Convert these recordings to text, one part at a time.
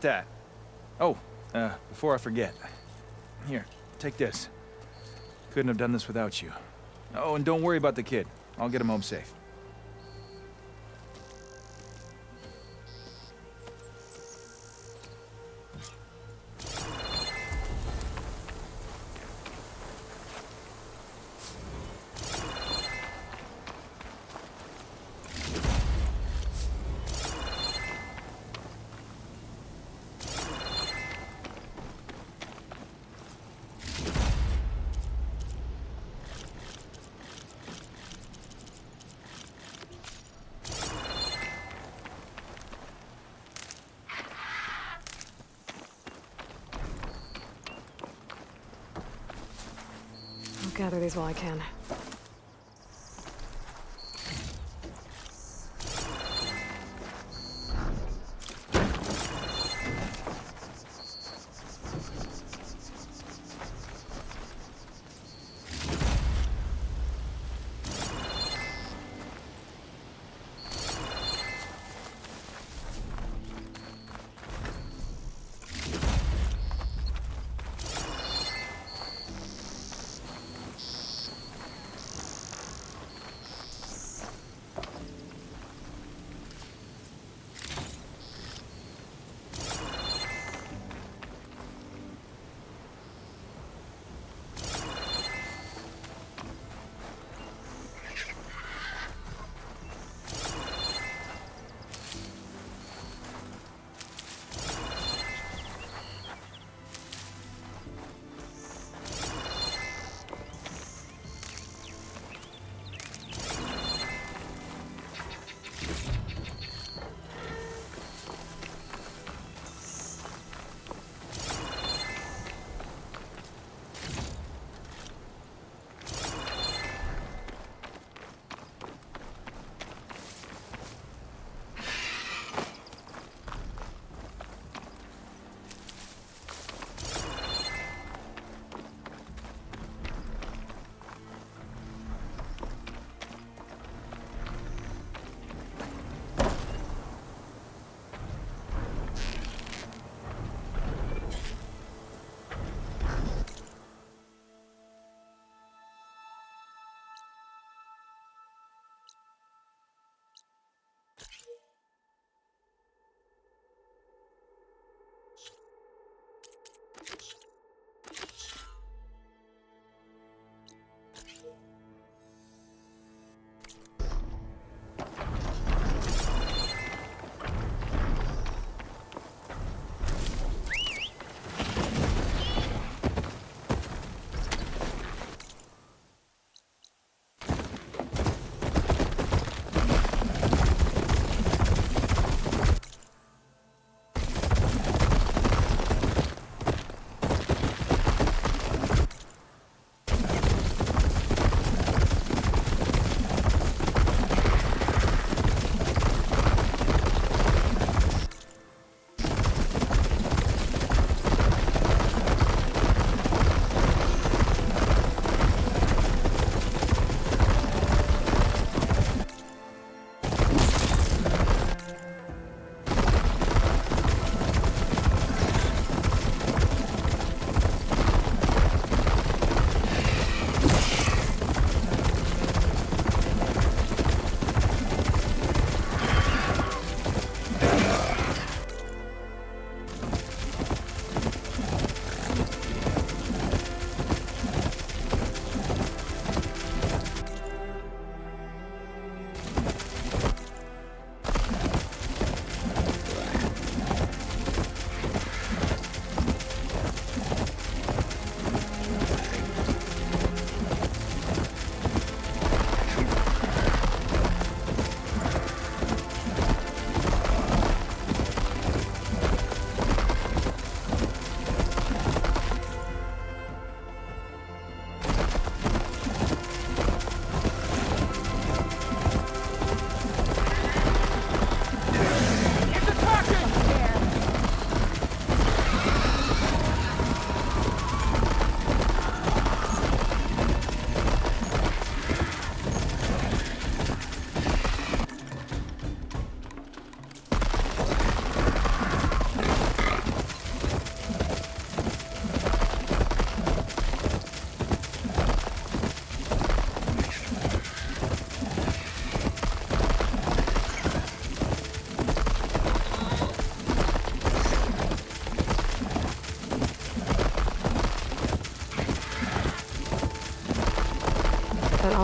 that. Oh, before I forget. Here, take this. Couldn't have done this without you. Oh, and don't worry about the kid. I'll get him home safe. I'll gather these while I can.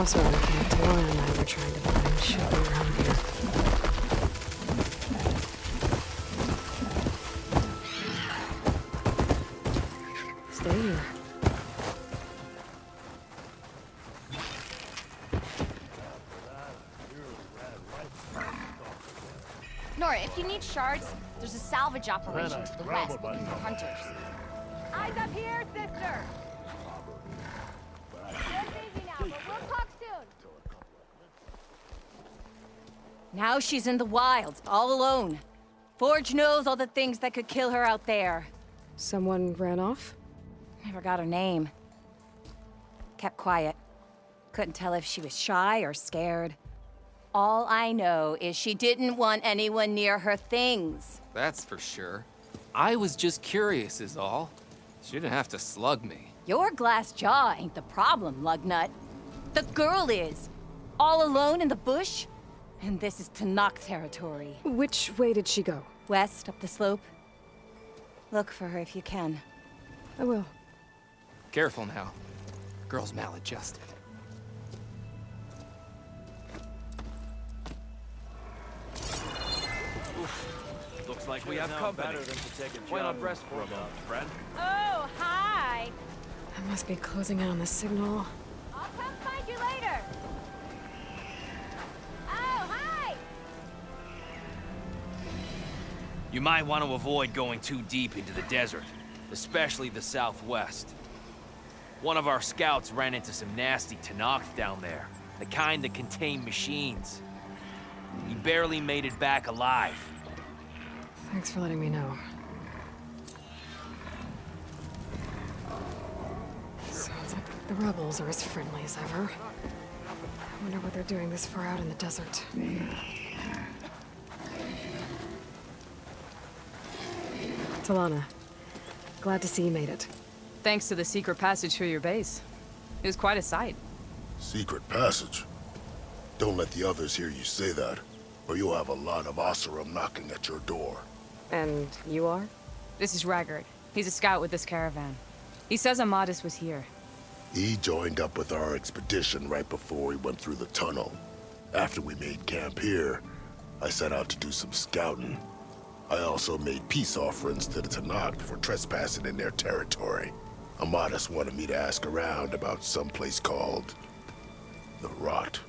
Oseram camp Talana and I were trying to find should be around here. Stay here. Nora, if you need shards, there's a salvage operation to the west looking for hunters. Eyes up here, sister! We're busy now, but we'll talk soon. Now she's in the wilds, all alone. Forge knows all the things that could kill her out there. Someone ran off? Never got her name. Kept quiet. Couldn't tell if she was shy or scared. All I know is she didn't want anyone near her things. That's for sure. I was just curious is all. She didn't have to slug me. Your glass jaw ain't the problem, Lugnut. The girl is. All alone in the bush. And this is Tenakth territory. Which way did she go? West, up the slope. Look for her if you can. I will. Careful now. Girl's maladjusted. Looks like we have company. Why not rest for a moment, friend? Oh, hi! I must be closing in on the signal. I'll come find you later. Oh, hi! You might want to avoid going too deep into the desert, especially the southwest. One of our scouts ran into some nasty Tenakth down there, the kind that contain machines. He barely made it back alive. Thanks for letting me know. Sounds like the rebels are as friendly as ever. I wonder what they're doing this far out in the desert. Talana, glad to see you made it. Thanks to the secret passage through your base. It was quite a sight. Secret passage? Don't let the others hear you say that, or you'll have a lot of Oseram knocking at your door. And you are? This is Raggard. He's a scout with this caravan. He says Amadis was here. He joined up with our expedition right before we went through the tunnel. After we made camp here, I set out to do some scouting. I also made peace offerings to the Tenakth for trespassing in their territory. Amadis wanted me to ask around about some place called the Rot.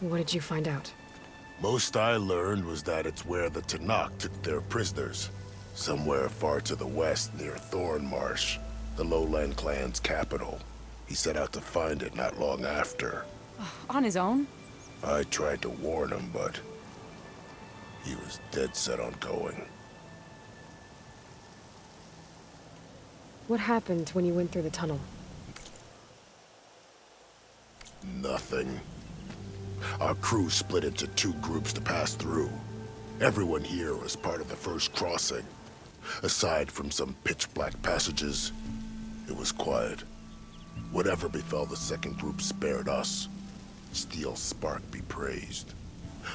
What did you find out? Most I learned was that it's where the Tenakth took their prisoners. Somewhere far to the west near Thornmarsh, the Lowland clan's capital. He set out to find it not long after. On his own? I tried to warn him, but he was dead set on going. What happened when you went through the tunnel? Nothing. Our crew split into two groups to pass through. Everyone here was part of the first crossing. Aside from some pitch-black passages, it was quiet. Whatever befell the second group spared us. Steel Spark be praised.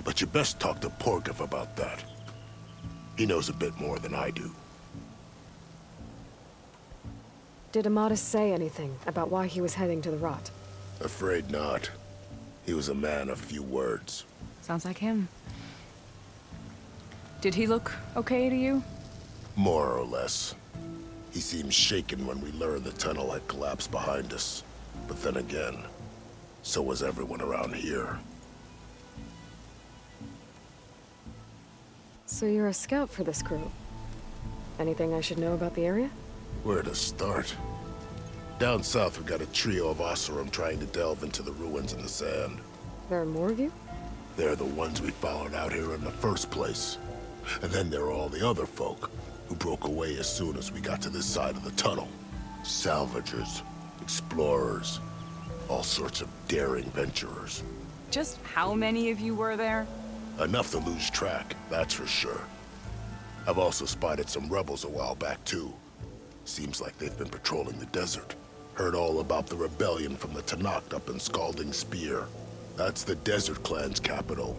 But you best talk to Porgov about that. He knows a bit more than I do. Did Amadis say anything about why he was heading to the Rot? Afraid not. He was a man of few words. Sounds like him. Did he look okay to you? More or less. He seemed shaken when we learned the tunnel had collapsed behind us. But then again, so was everyone around here. So you're a scout for this crew. Anything I should know about the area? Where to start? Down south, we got a trio of Oseram trying to delve into the ruins in the sand. There are more of you? They're the ones we followed out here in the first place. And then there are all the other folk, who broke away as soon as we got to this side of the tunnel. Salvagers, explorers, all sorts of daring venturers. Just how many of you were there? Enough to lose track, that's for sure. I've also spotted some rebels a while back, too. Seems like they've been patrolling the desert. Heard all about the rebellion from the Tenakth up in Scalding Spear. That's the Desert Clan's capital,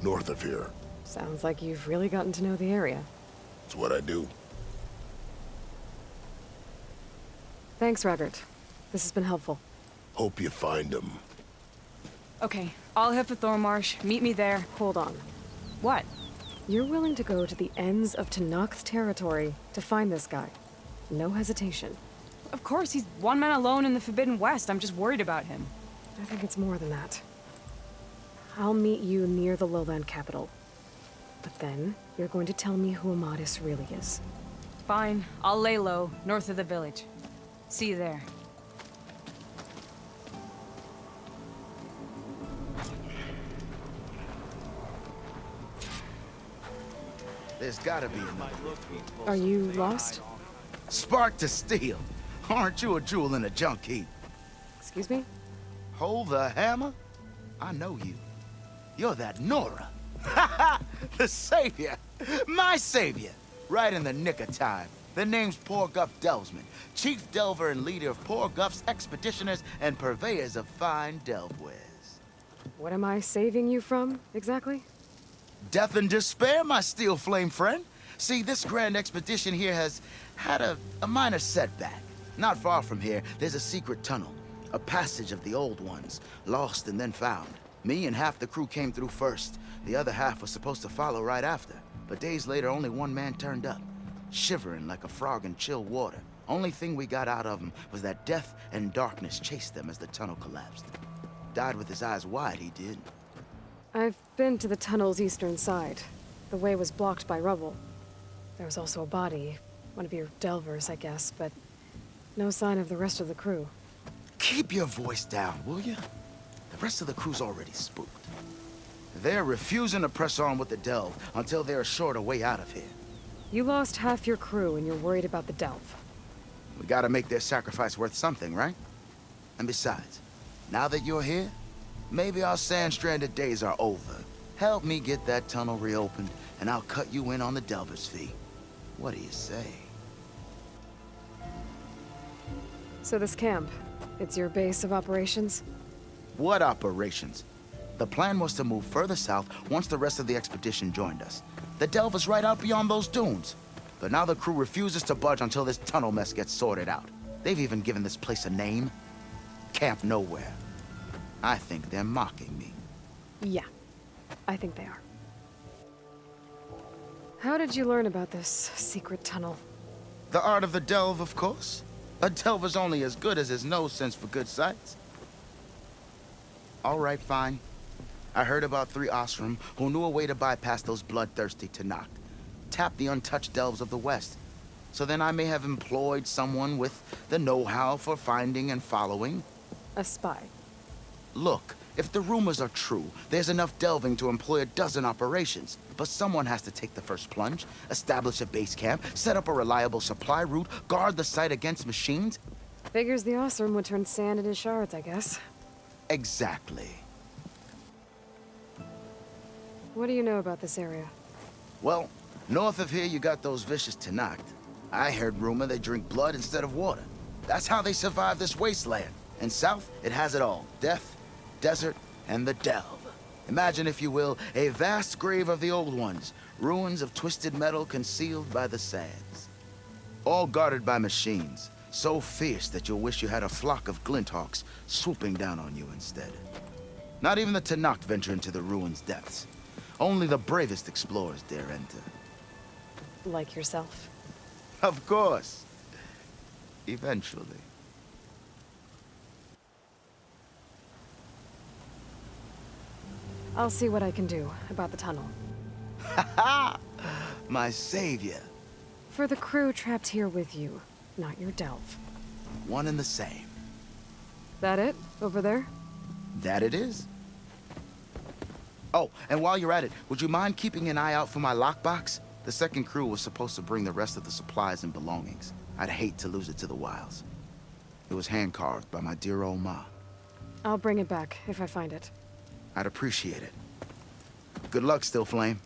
north of here. Sounds like you've really gotten to know the area. It's what I do. Thanks, Raggart. This has been helpful. Hope you find them. Okay, I'll head for Thornmarsh. Meet me there. Hold on. What? You're willing to go to the ends of Tenakth's territory to find this guy. No hesitation. Of course, he's one man alone in the Forbidden West. I'm just worried about him. I think it's more than that. I'll meet you near the lowland capital. But then, you're going to tell me who Amadis really is. Fine, I'll lay low, north of the village. See you there. There's gotta be another. Are you lost? Spark to steel. Aren't you a jewel in a junk heap? Excuse me? Hold the hammer? I know you. You're that Nora. The savior. My savior. Right in the nick of time. The name's Poor Guff Delvesman, chief delver and leader of Poor Guff's expeditioners and purveyors of fine delve wares. What am I saving you from, exactly? Death and despair, my steel flame friend. See, this grand expedition here has had a minor setback. Not far from here, there's a secret tunnel. A passage of the old ones, lost and then found. Me and half the crew came through first. The other half was supposed to follow right after. But days later, only one man turned up, shivering like a frog in chill water. Only thing we got out of him was that death and darkness chased them as the tunnel collapsed. Died with his eyes wide, he did. I've been to the tunnel's eastern side. The way was blocked by rubble. There was also a body, one of your delvers, I guess, but no sign of the rest of the crew. Keep your voice down, will you? The rest of the crew's already spooked. They're refusing to press on with the delve until they're assured a way out of here. You lost half your crew and you're worried about the delve. We gotta make their sacrifice worth something, right? And besides, now that you're here, maybe our sand-stranded days are over. Help me get that tunnel reopened, and I'll cut you in on the delver's fee. What do you say? So this camp, it's your base of operations? What operations? The plan was to move further south once the rest of the expedition joined us. The delve is right out beyond those dunes. But now the crew refuses to budge until this tunnel mess gets sorted out. They've even given this place a name. Camp Nowhere. I think they're mocking me. Yeah, I think they are. How did you learn about this secret tunnel? The art of the delve, of course. A delver's only as good as his nose sense for good sights. All right, fine. I heard about 3 Osram who knew a way to bypass those bloodthirsty Tenakth. Tap the untouched delves of the West. So then I may have employed someone with the know-how for finding and following. A spy. Look, if the rumors are true, there's enough delving to employ a dozen operations. But someone has to take the first plunge, establish a base camp, set up a reliable supply route, guard the site against machines. Figures the Osram would turn sand into shards, I guess. Exactly. What do you know about this area? Well, north of here you got those vicious Tenakth. I heard rumor they drink blood instead of water. That's how they survive this wasteland. And south, it has it all. Death, desert, and the delve. Imagine, if you will, a vast grave of the old ones. Ruins of twisted metal concealed by the sands. All guarded by machines. So fierce that you'll wish you had a flock of glinthawks swooping down on you instead. Not even the Tenakth venture into the ruins' depths. Only the bravest explorers dare enter. Like yourself. Of course. Eventually. I'll see what I can do about the tunnel. Ha! My savior. For the crew trapped here with you, not your delve. One and the same. That it? Over there? That it is. Oh, and while you're at it, would you mind keeping an eye out for my lockbox? The second crew was supposed to bring the rest of the supplies and belongings. I'd hate to lose it to the wilds. It was hand-carved by my dear old ma. I'll bring it back if I find it. I'd appreciate it. Good luck, Still Flame.